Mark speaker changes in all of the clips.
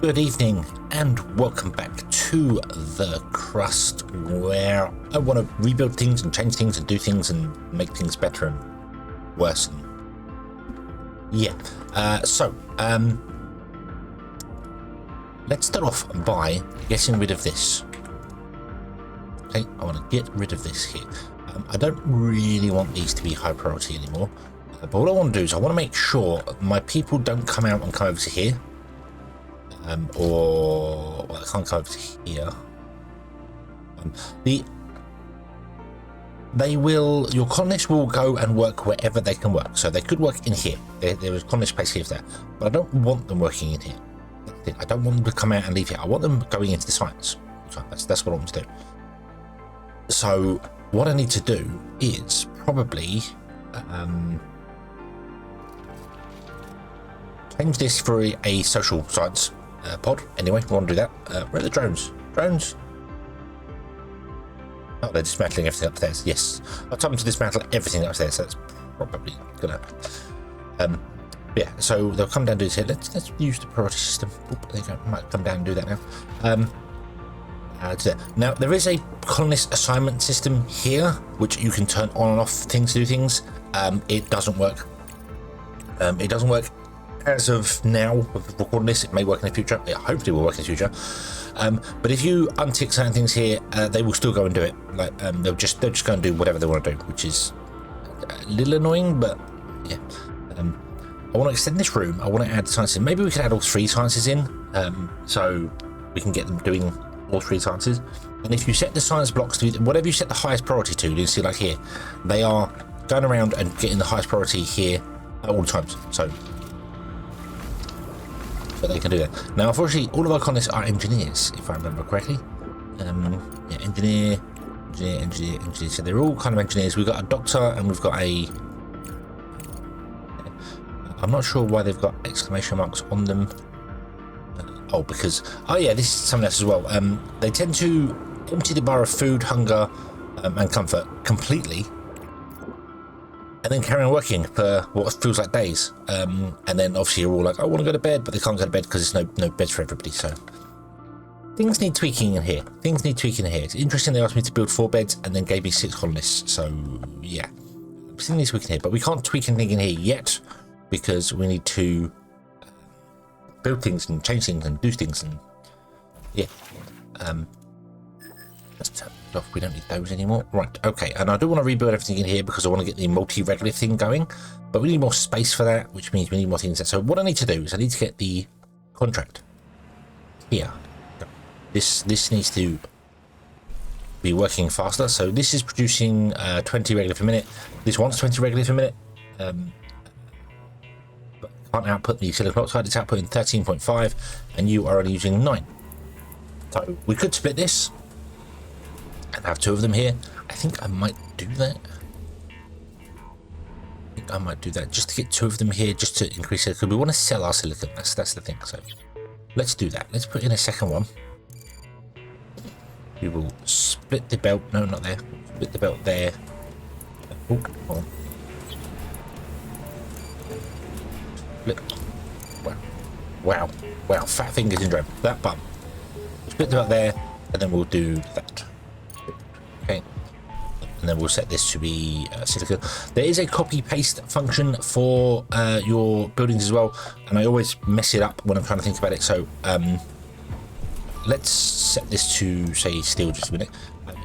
Speaker 1: Good evening and welcome back to the Crust, where I want to rebuild things and change things and do things and make things better and worse. Let's start off by getting rid of this. Okay, I want to get rid of this here. I don't really want these to be high priority anymore, but what I want to do is I want to make sure my people don't come out and come over to here. Well, I can't come over to here. Your colonists will go and work wherever they can work. So they could work in here. There is colonist space here, there, but I don't want them working in here. I don't want them to come out and leave here. I want them going into the science. That's what I want to do. So what I need to do is probably change this for a social science pod. Anyway, we want to do that. Where are the drones? Drones? Oh, they're dismantling everything upstairs. Yes, I've told them to dismantle everything upstairs. So that's probably gonna. Yeah. So they'll come down and do this here. Let's use the priority system. Oop, there you go. Might come down and do that now. Now there is a colonist assignment system here, which you can turn on and off things to do things. It doesn't work. It doesn't work as of now with recording this. It may work in the future. It hopefully will work in the future. But if you untick certain things here, they will still go and do it. Like they'll just go and do whatever they want to do, which is a little annoying. But yeah, I want to extend this room. I want to add sciences. Maybe we could add all three sciences in, so we can get them doing all three sciences. And if you set the science blocks to whatever you set the highest priority to, you can see like here, they are going around and getting the highest priority here at all times. So they can do that. Now, unfortunately, all of our colonists are engineers, if I remember correctly. Yeah, engineer. So they're all kind of engineers. We've got a doctor and we've got a. I'm not sure why they've got exclamation marks on them. Because yeah, this is something else as well. They tend to empty the bar of food, hunger, and comfort completely, and then carry on working for what feels like days. And then obviously you're all like, I want to go to bed, but they can't go to bed because there's no beds for everybody. So things need tweaking in here. It's interesting they asked me to build 4 beds and then gave me 6 colonists. So yeah, things need tweaking here, but we can't tweak anything in here yet because we need to build things and change things and do things, and yeah. Let's turn it off. We don't need those anymore. Right, okay. And I do want to rebuild everything in here because I want to get the multi-regolith thing going, but we need more space for that, which means we need more things there. So what I need to do is I need to get the contract here. This needs to be working faster. So this is producing 20 regolith a minute. This wants 20 regolith a minute. Can't output the silicon oxide, it's outputting 13.5 and you are only using 9. So we could split this and have 2 of them here. I think I might do that. Just to get 2 of them here, just to increase silicon. We want to sell our silicon, that's the thing. So let's do that. Let's put in a second one. We will split the belt. No, not there. Split the belt there. Oh, hold on. Wow, fat fingers in drone. That button. Split it up there, and then we'll do that. Okay, and then we'll set this to be silicon. There is a copy paste function for your buildings as well, and I always mess it up when I'm trying to think about it. So let's set this to say steel just a minute.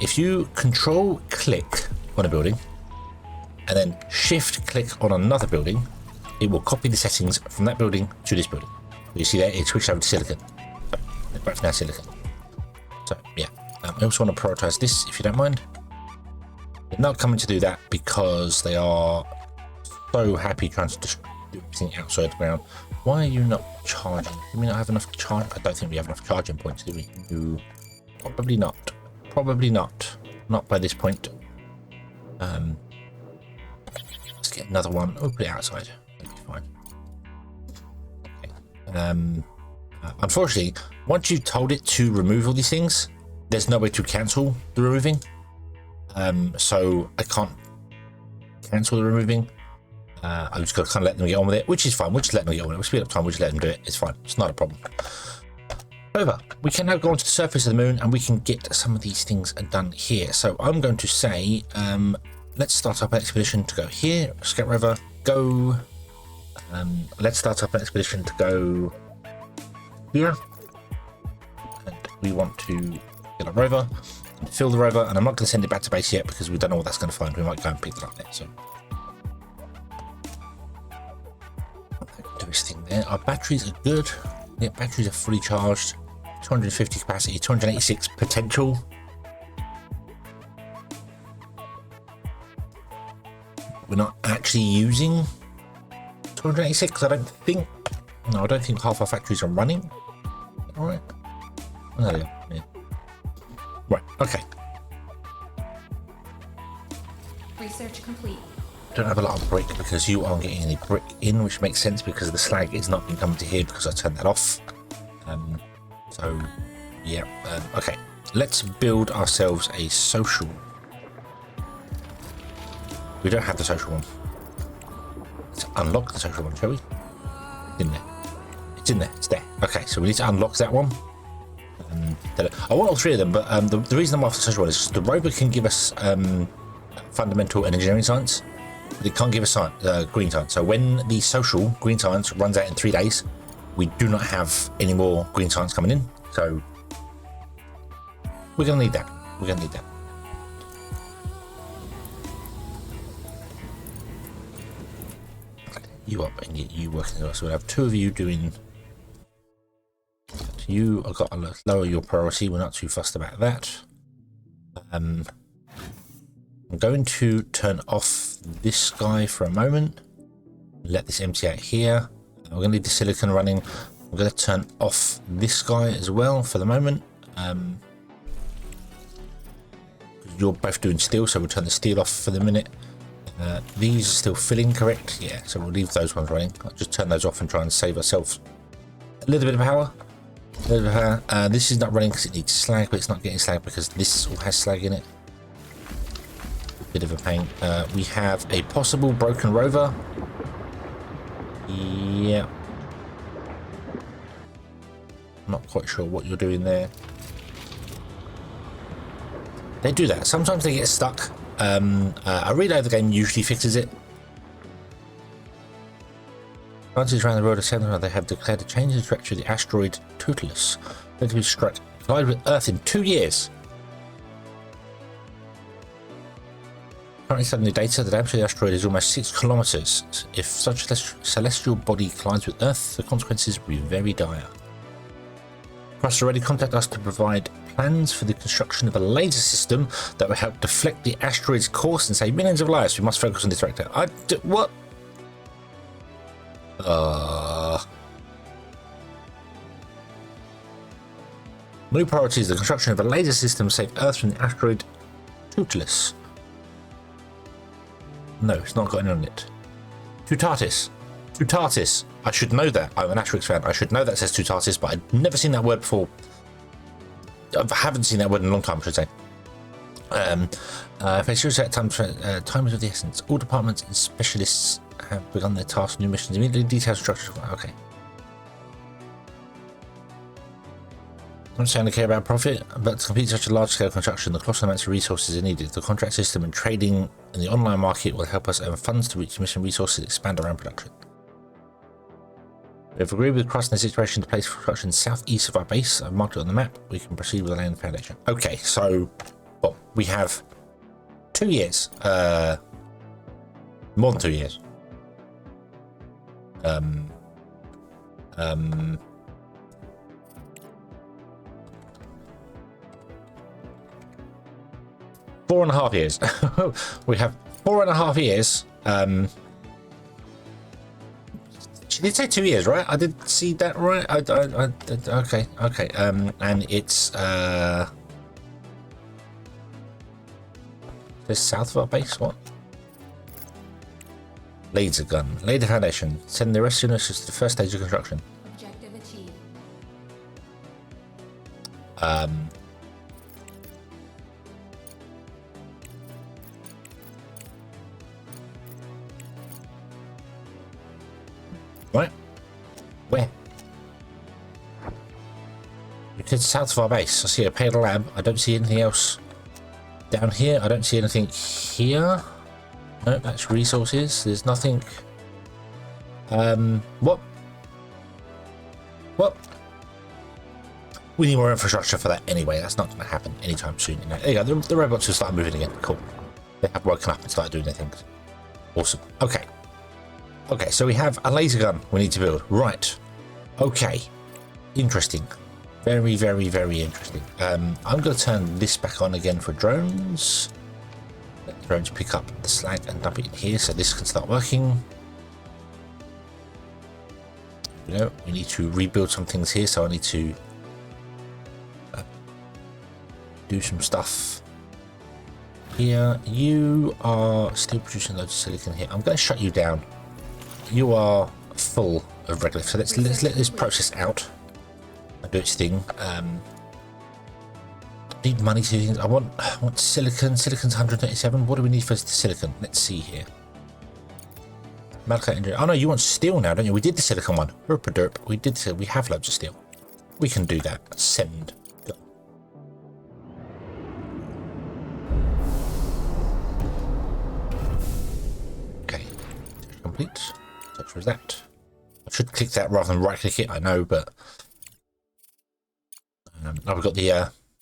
Speaker 1: If you control click on a building and then shift click on another building, it will copy the settings from that building to this building. You see there, it switched over to silicon. So, they're both now silicon. So, yeah. I also want to prioritize this, if you don't mind. They're not coming to do that because they are so happy trying to just do everything outside the ground. Why are you not charging? Do we not have enough charge? I don't think we have enough charging points, do we? No. Probably not. Probably not. Not by this point. Let's get another one. Oh, put it outside. Fine. Okay. Unfortunately, once you've told it to remove all these things, there's no way to cancel the removing. So I can't cancel the removing. I'm just going to kind of let them get on with it, which is fine. We'll just let them get on with it. We'll speed up time. We'll just let them do it. It's fine. It's not a problem. However, we can now go onto the surface of the moon and we can get some of these things done here. So I'm going to say, let's start up an expedition to go here. Scout rover, go. Let's start up an expedition to go here. And we want to get a rover, fill the rover, and I'm not going to send it back to base yet because we don't know what that's going to find. We might go and pick it up there. So do this thing there. Our batteries are good. Yeah, batteries are fully charged. 250 capacity, 286 potential. We're not actually using 286. I don't think. No, I don't think half our factories are running. All right. Oh, yeah. Right. Okay.
Speaker 2: Research complete.
Speaker 1: Don't have a lot of brick because you aren't getting any brick in, which makes sense because the slag is not been coming to here because I turned that off. So yeah, okay, let's build ourselves a social. We don't have the social one. Let's unlock the social one, shall we? It's in there. It's in there. It's there. Okay, so we need to unlock that one. I want all three of them, but the reason I'm after the social one is the rover can give us fundamental and engineering science. They can't give us green science. So when the social green science runs out in 3 days, we do not have any more green science coming in. So we're going to need that. We're going to need that. You up and get you working as well. So we'll have 2 of you doing. You, I've got to lower your priority. We're not too fussed about that. I'm going to turn off this guy for a moment. Let this empty out here. We're going to need the silicon running. I'm going to turn off this guy as well for the moment. You're both doing steel, so we'll turn the steel off for the minute. These are still filling, correct? Yeah, so we'll leave those ones running. I'll just turn those off and try and save ourselves a little bit of power. This is not running because it needs slag, but it's not getting slag because this all has slag in it. Bit of a pain. We have a possible broken rover. Yeah. Not quite sure what you're doing there. They do that. Sometimes they get stuck. A relay of the game usually fixes it. Advances around the world of Sentinel, they have declared a change in trajectory of the asteroid Toothless, going to be collide with Earth in 2 years. Currently studying the data, the damage of the asteroid is almost 6 kilometers. If such a celestial body collides with Earth, the consequences will be very dire. Crust already contacted us to provide plans for the construction of a laser system that will help deflect the asteroid's course and save millions of lives. We must focus on this director. What? New priority is the construction of a laser system to save Earth from the asteroid Toothless. No, it's not got any on it. Tutatis. Tutatis. I should know that. I'm an Asterix fan. I should know that says Tutatis, but I've never seen that word before. I haven't seen that word in a long time, I should say. If I should say time is of the essence. All departments and specialists have begun their tasks, new missions, immediately detailed structure. Okay. I'm not saying I care about profit, but to complete such a large-scale construction, the colossal amounts of resources are needed. The contract system and trading in the online market will help us earn funds to reach mission resources and expand our own production. We have agreed with Crust in the situation to place construction southeast of our base. I've marked it on the map. We can proceed with the land foundation. Okay, so well, we have 2 years. More than 2 years. 4.5 years. We have 4.5 years. She did say 2 years, right? I did see that right. Okay. And it's this south of our base. What? Laser gun. Lay the foundation. Send the rest of us to the first stage of construction.
Speaker 2: Objective achieved.
Speaker 1: Right? Where? Because south of our base, I see a pale lab. I don't see anything else down here. I don't see anything here. No, that's resources. There's nothing. What? What? We need more infrastructure for that anyway. That's not going to happen anytime soon. You know? There you go. The robots will start moving again. Cool. They have woken up and started doing their things. Awesome. Okay. Okay, so we have a laser gun we need to build. Right. Okay. Interesting. Very, very, very interesting. I'm going to turn this back on again for drones. Let the drones pick up the slag and dump it in here so this can start working. You know, we need to rebuild some things here, so I need to do some stuff here. You are still producing loads of silicon here. I'm going to shut you down. You are full of regolith, so let's let this process out and do its thing. Need money to do things. I want silicon. Silicon's 137. What do we need for silicon? Let's see here. Malachite engine. Oh no, you want steel now, don't you? We did the silicon one. Derp. We did. We have loads of steel. We can do that. Send. Go. Okay. Complete. Such was that. I should click that rather than right click it. I know, but now we've got the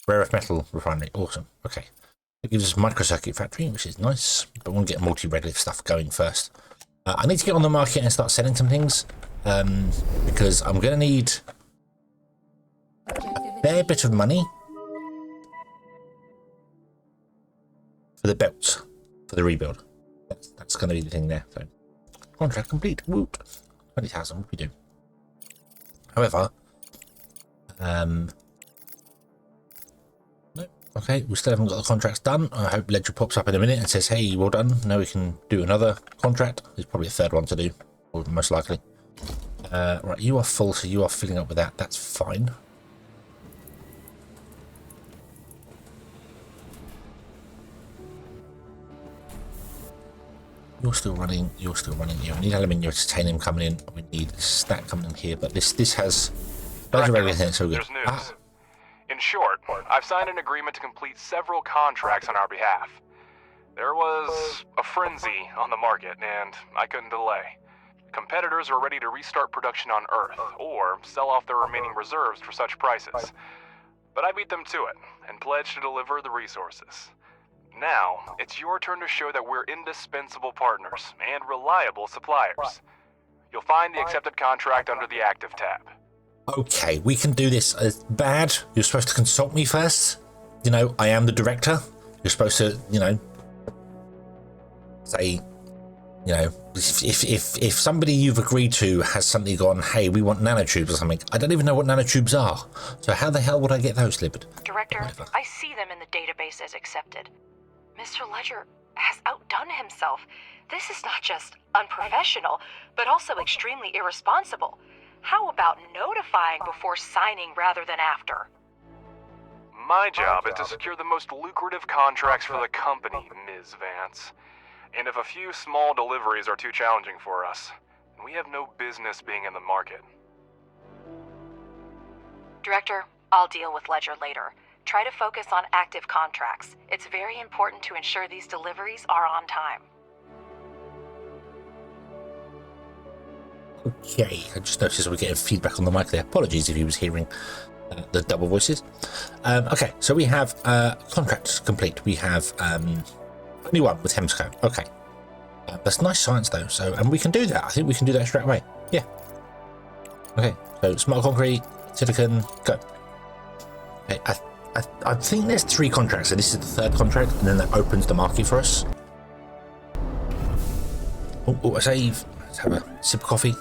Speaker 1: rare earth metal refinery. Awesome. Okay. It gives us a microcircuit factory, which is nice, but we'll get multi-regolith stuff going first. I need to get on the market and start selling some things because I'm going to need a fair bit of money for the belts, for the rebuild. That's going to be the thing there. So, contract complete. Woot. 20,000. What do we do? However, no. Okay, we still haven't got the contracts done. I hope Ledger pops up in a minute and says, hey, well done. Now we can do another contract. There's probably a third one to do, or most likely. Right, you are full, so you are filling up with that. That's fine. You're still running. You're still running. You need aluminium, titanium coming in. We need stack coming in here, but this has loads of everything. So good.
Speaker 3: There's news. In short, I've signed an agreement to complete several contracts on our behalf. There was a frenzy on the market, and I couldn't delay. Competitors are ready to restart production on Earth, or sell off their remaining reserves for such prices. But I beat them to it, and pledged to deliver the resources. Now, it's your turn to show that we're indispensable partners, and reliable suppliers. You'll find the accepted contract under the Active tab.
Speaker 1: Okay, we can do this. Bad. You're supposed to consult me first. You know, I am the director. You're supposed to, you know, say, you know, if somebody you've agreed to has suddenly gone, hey, we want nanotubes or something. I don't even know what nanotubes are. So how the hell would I get those delivered?
Speaker 4: Director, I see them in the database as accepted. Mr. Ledger has outdone himself. This is not just unprofessional, but also extremely irresponsible. How about notifying before signing rather than after?
Speaker 3: My job is to secure the most lucrative contracts for the company, Ms. Vance. And if a few small deliveries are too challenging for us, we have no business being in the market.
Speaker 4: Director, I'll deal with Ledger later. Try to focus on active contracts. It's very important to ensure these deliveries are on time.
Speaker 1: Okay, I just noticed we're getting feedback on the mic there. Apologies if he was hearing the double voices. Okay, so we have contracts complete. We have only one with Hemsco. Okay, that's nice science though. So, and we can do that. I think we can do that straight away. Yeah. Okay, so smart concrete, silicon, go. Okay, I think there's 3 contracts. So this is the 3rd contract, and then that opens the market for us. Oh, a save. Let's have a sip of coffee.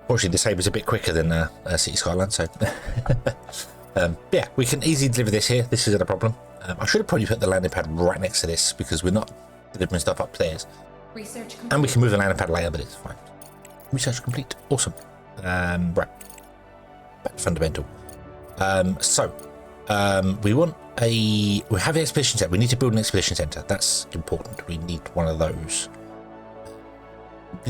Speaker 1: Fortunately, the save is a bit quicker than City Skyline, so yeah, we can easily deliver this here. This isn't a problem. I should have probably put the landing pad right next to this because we're not delivering stuff upstairs.
Speaker 2: Research complete.
Speaker 1: And we can move the landing pad later, but it's fine. Research complete. Awesome. Right. Back to fundamental. We want we have an expedition center. We need to build an expedition center. That's important. We need one of those.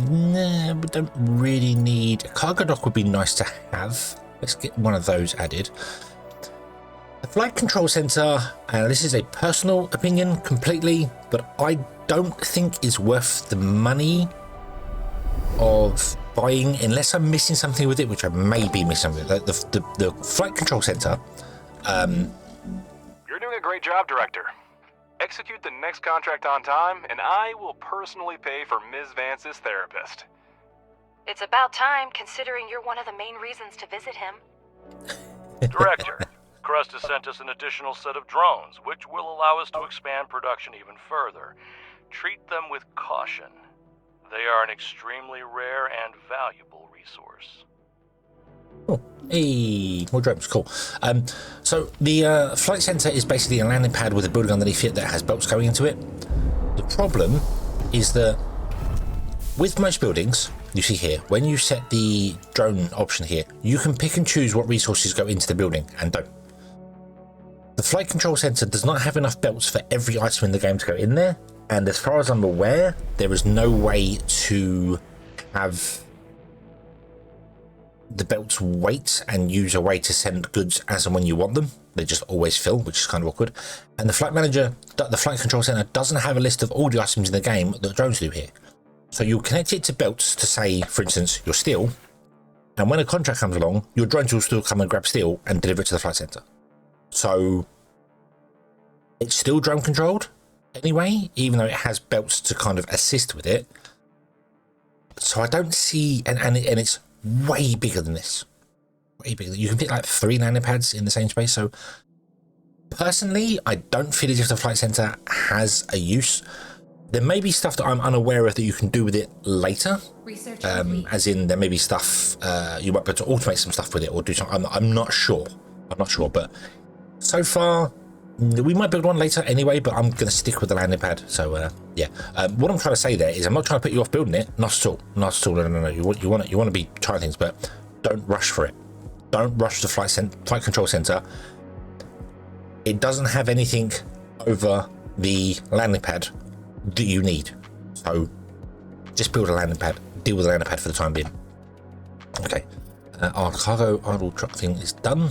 Speaker 1: Nah, we don't really need... A cargo dock would be nice to have. Let's get one of those added. The flight control center, this is a personal opinion completely, but I don't think is worth the money of buying unless I'm missing something with it, which I may be missing with it. The flight control center.
Speaker 3: You're doing a great job, Director. Execute the next contract on time, and I will personally pay for Ms. Vance's therapist.
Speaker 4: It's about time, considering you're one of the main reasons to visit him.
Speaker 5: Director, Crust has sent us an additional set of drones, which will allow us to expand production even further. Treat them with caution. They are an extremely rare and valuable resource.
Speaker 1: Oh, hey, more drones, cool. So the flight center is basically a landing pad with a building underneath it that has belts going into it. The problem is that with most buildings, you see here, when you set the drone option here, you can pick and choose what resources go into the building and don't. The flight control center does not have enough belts for every item in the game to go in there, and as far as I'm aware, there is no way to have the belts wait and use a way to send goods as and when you want them. They just always fill, which is kind of awkward. And the flight control center doesn't have a list of all the items in the game that drones do here. So you'll connect it to belts to say, for instance, your steel, and when a contract comes along, your drones will still come and grab steel and deliver it to the flight center. So it's still drone controlled anyway, even though it has belts to kind of assist with it. So I don't see, and it's way bigger than this. Way bigger. You can fit like 3 landing pads in the same space. So personally, I don't feel as if the flight center has a use. There may be stuff that I'm unaware of that you can do with it later.
Speaker 2: Research
Speaker 1: As in, there may be stuff you might be able to automate some stuff with it or do something. I'm not sure. But so far, we might build one later anyway. But I'm going to stick with the landing pad. So yeah. What I'm trying to say there is, I'm not trying to put you off building it. Not at all. Not at all. No. You want to be trying things, but don't rush for it. Don't rush the flight control center. It doesn't have anything over the landing pad that you need, so just build a landing pad, deal with a landing pad for the time being. Okay, our cargo idle truck thing is done.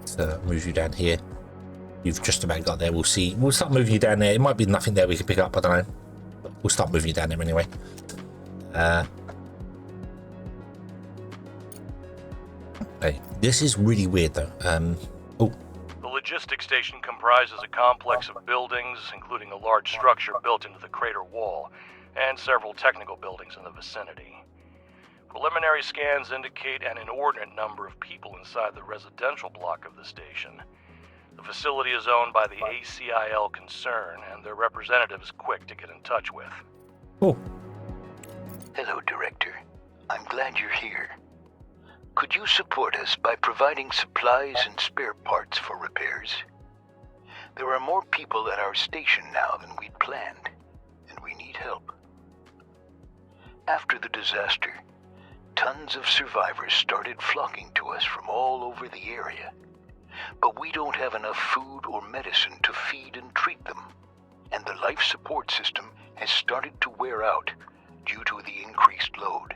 Speaker 1: So move you down here. You've just about got there. We'll see. We'll start moving you down there. It might be nothing there we can pick up, I don't know, but we'll start moving you down there anyway. Okay, this is really weird though.
Speaker 5: The logistics station comprises a complex of buildings, including a large structure built into the crater wall, and several technical buildings in the vicinity. Preliminary scans indicate an inordinate number of people inside the residential block of the station. The facility is owned by the ACIL concern, and their representative is quick to get in touch with.
Speaker 1: Oh.
Speaker 6: Hello, Director. I'm glad you're here. Could you support us by providing supplies and spare parts for repairs? There are more people at our station now than we'd planned, and we need help. After the disaster, tons of survivors started flocking to us from all over the area, but we don't have enough food or medicine to feed and treat them, and the life support system has started to wear out due to the increased load.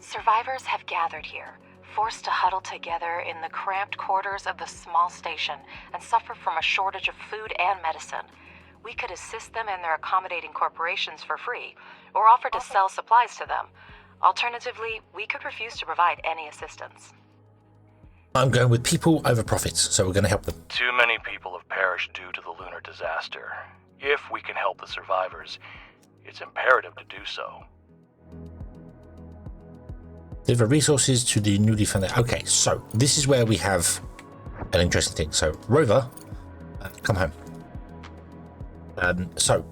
Speaker 4: Survivors have gathered here, forced to huddle together in the cramped quarters of the small station and suffer from a shortage of food and medicine. We could assist them and their accommodating corporations for free, or offer to sell supplies to them. Alternatively, we could refuse to provide any assistance.
Speaker 1: I'm going with people over profits, so we're going to help them.
Speaker 5: Too many people have perished due to the lunar disaster. If we can help the survivors, it's imperative to do so.
Speaker 1: Deliver resources to the newly found. Okay, so this is where we have an interesting thing. So rover, come home. So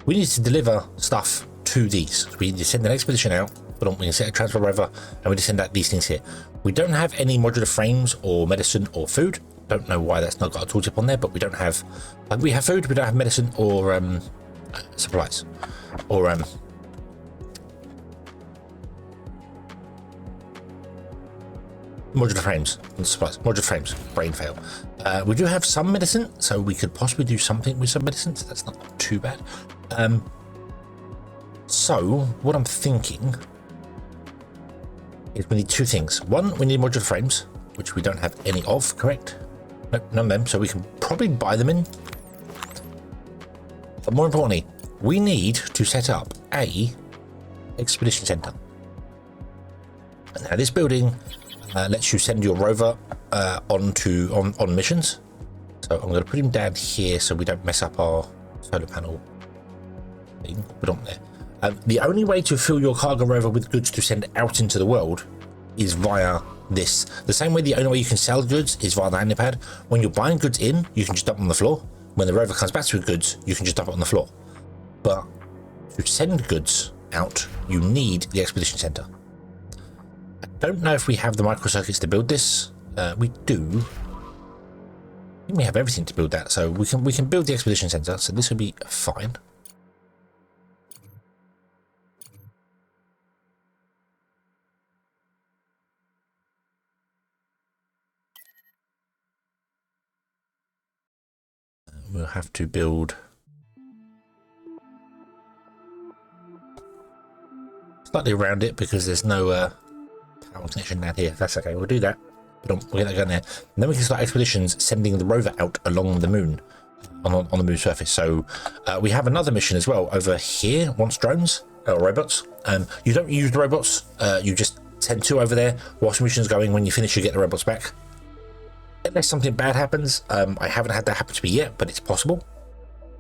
Speaker 1: we need to deliver stuff to these. We need to send an expedition out, but we can set a transfer rover, and we need to send out these things here. We don't have any modular frames or medicine or food. Don't know why that's not got a tooltip on there, but we don't have. We have food, we don't have medicine or supplies or modular frames and supplies. Modular frames, brain fail. We do have some medicine, so we could possibly do something with some medicine, so that's not too bad. So what I'm thinking is we need two things. One, we need modular frames, which we don't have any of, correct? Nope, none of them, so we can probably buy them in. But more importantly, we need to set up a expedition center. Now this building lets you send your rover on missions. So I'm going to put him down here so we don't mess up our solar panel thing. Put on there. The only way to fill your cargo rover with goods to send out into the world is via this. The same way the only way you can sell goods is via the landing pad. When you're buying goods in, you can just dump on the floor. When the rover comes back with goods, you can just dump it on the floor. But to send goods out, you need the expedition center. I don't know if we have the microcircuits to build this. We do. I think we have everything to build that, so we can build the expedition center. So this will be fine. We'll have to build slightly around it because there's no power connection down here. That's okay, we'll do that. We'll get that going there. And then we can start expeditions sending the rover out along the moon, on the moon's surface. So we have another mission as well over here, wants drones or robots. You don't use the robots, you just send two over there whilst the mission's going. When you finish, you get the robots back. Unless something bad happens. I haven't had that happen to me yet, but it's possible.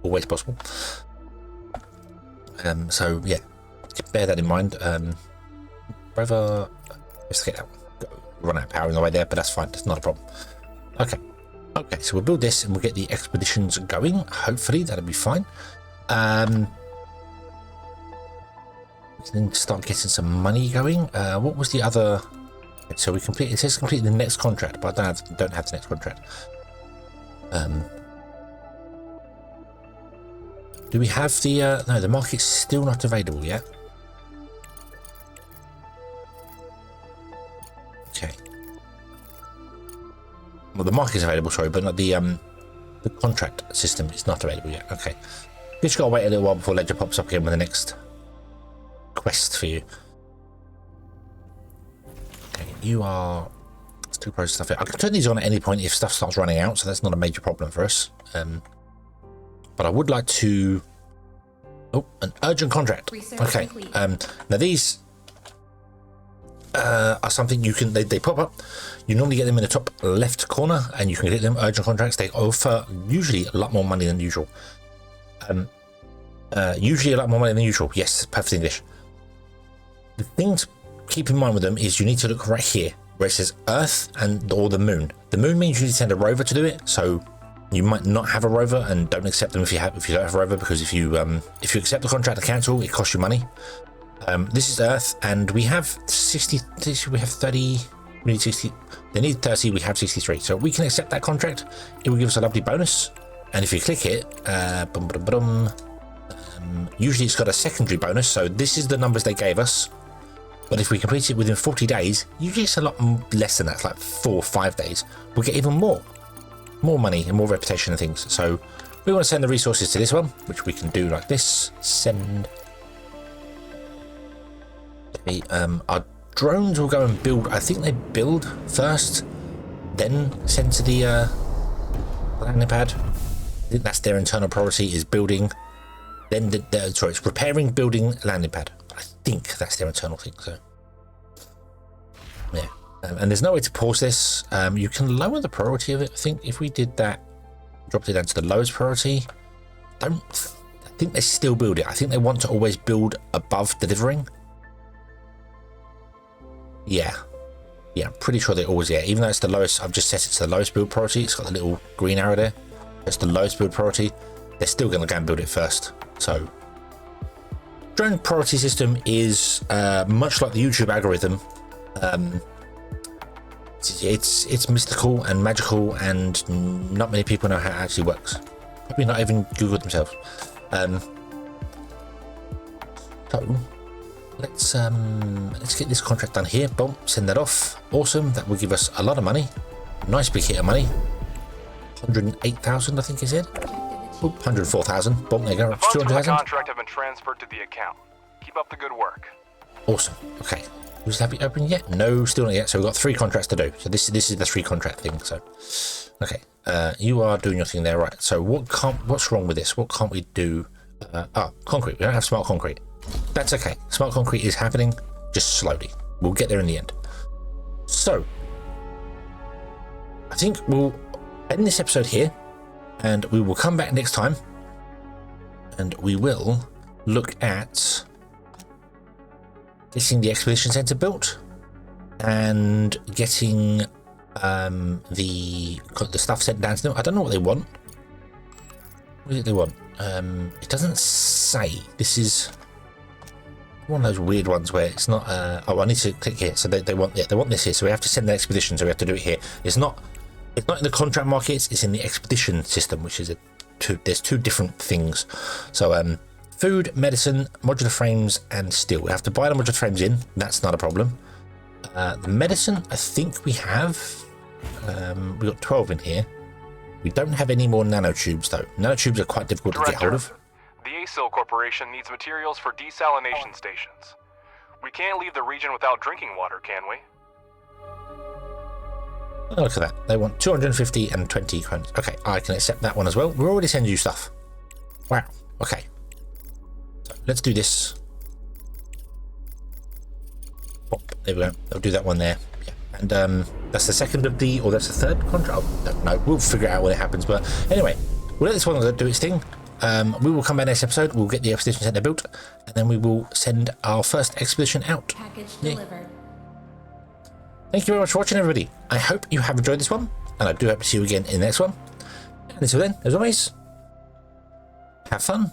Speaker 1: Always possible. So yeah, bear that in mind. Rover, let's get that one. Run out of power in the way there, but that's fine. That's not a problem. Okay, so we'll build this and we'll get the expeditions going. Hopefully that'll be fine. We can start getting some money going. What was the other? So we complete. It says complete the next contract, but I don't have the next contract. Do we have the? No, the market's still not available yet. Okay. Well, the market is available, sorry, but not the contract system is not available yet. Okay. Just gotta wait a little while before Ledger pops up again with the next quest for you. Okay, you are still processing stuff here. I can turn these on at any point if stuff starts running out, so that's not a major problem for us. But I would like to. Oh, an urgent contract. Okay. Now these are something you can. They pop up. You normally get them in the top left corner, and you can get them urgent contracts. They offer usually a lot more money than usual. Usually a lot more money than usual. Yes, perfect English. The thing to keep in mind with them is you need to look right here where it says Earth or the Moon. The Moon means you need to send a rover to do it. So you might not have a rover and don't accept them if you don't have a rover, because if you accept the contract to cancel, it costs you money. This is Earth, and we have 60. We have 30. We need 60. They need 30. We have 63. So we can accept that contract. It will give us a lovely bonus. And if you click it, usually it's got a secondary bonus. So this is the numbers they gave us. But if we complete it within 40 days, usually it's a lot less than that. It's like 4 or 5 days. We'll get even more money and more reputation and things. So we want to send the resources to this one, which we can do like this. Send. Okay, our drones will go and build. I think they build first, then send to the landing pad. I think that's their internal priority, is building. Then it's repairing, building, landing pad. I think that's their internal thing. So yeah, and there's no way to pause this. You can lower the priority of it. I think if we did that, dropped it down to the lowest priority. I think they still build it. I think they want to always build above delivering. Yeah, I'm pretty sure they always, even though it's the lowest, I've just set it to the lowest build priority. It's got the little green arrow there. It's the lowest build priority. They're still going to go and build it first. So drone priority system is much like the YouTube algorithm. It's mystical and magical, and not many people know how it actually works. Probably not even Google themselves. So let's get this contract done here. Boom, send that off. Awesome. That will give us a lot of money. Nice big hit of money. 108,000, I think he said. Oop, 104,000. Boom, there you go.
Speaker 3: The funds from the
Speaker 1: 200,000.
Speaker 3: contract have been transferred to the account. Keep up the good work.
Speaker 1: Awesome. Okay. Was that open yet? No, still not yet. So we've got 3 contracts to do. So this is the 3 contract thing. So, okay. You are doing your thing there, right? So what's wrong with this? What can't we do? Concrete. We don't have smart concrete. That's okay. Smart concrete is happening, just slowly. We'll get there in the end. So, I think we'll end this episode here, and we will come back next time, and we will look at getting the expedition center built and getting the stuff sent down to them. I don't know what they want. What is it they want? It doesn't say. This is one of those weird ones where it's not. Oh, I need to click here. So they want this here. So we have to send the expedition. So we have to do it here. It's not in the contract markets. It's in the expedition system, which is there's 2 different things. So food, medicine, modular frames, and steel. We have to buy the modular frames in. That's not a problem. The medicine, I think we have. We've got 12 in here. We don't have any more nanotubes though. Nanotubes are quite difficult to get hold of.
Speaker 3: The ASIL Corporation needs materials for desalination stations. We can't leave the region without drinking water, can we?
Speaker 1: Oh, look at that. They want 250 and 20 coins. Okay, I can accept that one as well. We're already sending you stuff. Wow. Okay. So let's do this. Pop. There we go. I'll do that one there. Yeah. And that's the second of the, or that's the third contract. Oh, no, we'll figure it out when it happens. But anyway, we'll let this one do its thing. We will come back next episode. We'll get the expedition center built, and then we will send our first expedition out.
Speaker 2: Package delivered.
Speaker 1: Thank you very much for watching, everybody. I hope you have enjoyed this one, and I do hope to see you again in the next one. And until then, as always, have fun.